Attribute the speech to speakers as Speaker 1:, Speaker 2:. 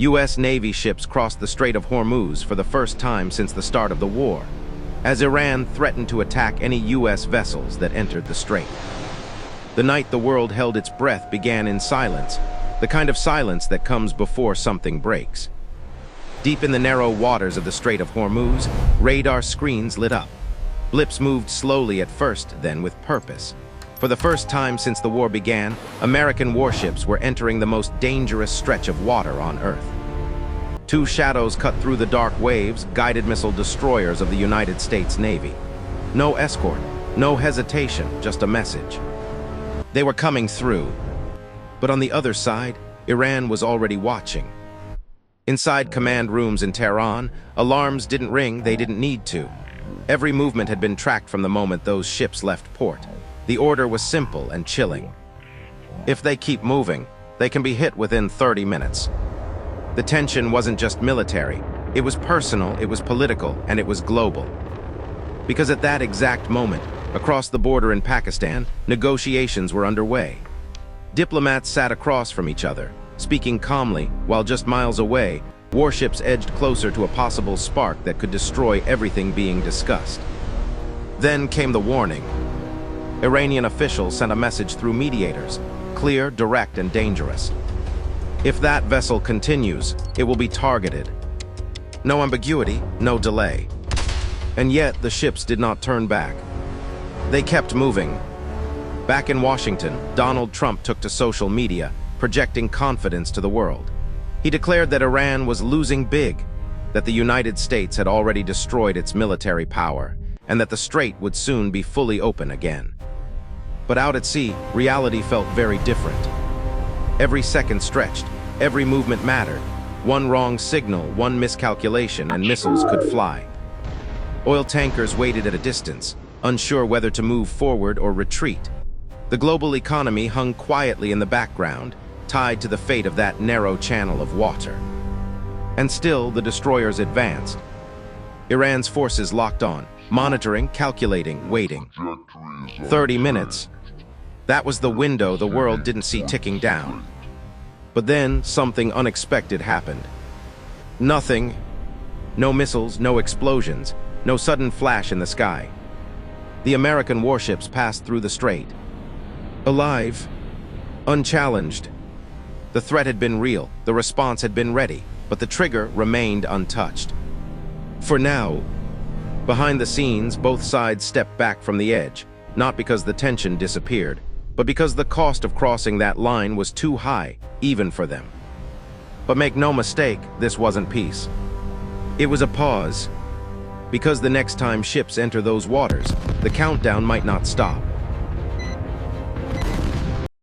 Speaker 1: U.S. Navy ships crossed the Strait of Hormuz for the first time since the start of the war, as Iran threatened to attack any U.S. vessels that entered the strait. The night the world held its breath began in silence, the kind of silence that comes before something breaks. Deep in the narrow waters of the Strait of Hormuz, radar screens lit up. Blips moved slowly at first, then with purpose. For the first time since the war began, American warships were entering the most dangerous stretch of water on Earth. Two shadows cut through the dark waves, guided missile destroyers of the United States Navy. No escort, no hesitation, just a message. They were coming through. But on the other side, Iran was already watching. Inside command rooms in Tehran, alarms didn't ring, they didn't need to. Every movement had been tracked from the moment those ships left port. The order was simple and chilling. If they keep moving, they can be hit within 30 minutes. The tension wasn't just military. It was personal, it was political, and it was global. Because at that exact moment, across the border in Pakistan, negotiations were underway. Diplomats sat across from each other, speaking calmly, while just miles away, warships edged closer to a possible spark that could destroy everything being discussed. Then came the warning. Iranian officials sent a message through mediators, clear, direct, and dangerous. If that vessel continues, it will be targeted. No ambiguity, no delay. And yet, the ships did not turn back. They kept moving. Back in Washington, Donald Trump took to social media, projecting confidence to the world. He declared that Iran was losing big, that the United States had already destroyed its military power, and that the strait would soon be fully open again. But out at sea, reality felt very different. Every second stretched, every movement mattered. One wrong signal, one miscalculation, and missiles could fly. Oil tankers waited at a distance, unsure whether to move forward or retreat. The global economy hung quietly in the background, tied to the fate of that narrow channel of water. And still, the destroyers advanced. Iran's forces locked on, monitoring, calculating, waiting. 30 minutes. That was the window the world didn't see ticking down. But then, something unexpected happened. Nothing. No missiles, no explosions, no sudden flash in the sky. The American warships passed through the strait. Alive. Unchallenged. The threat had been real, the response had been ready, but the trigger remained untouched. For now, behind the scenes, both sides stepped back from the edge, not because the tension disappeared, but because the cost of crossing that line was too high, even for them. But make no mistake, this wasn't peace. It was a pause, because the next time ships enter those waters, the countdown might not stop.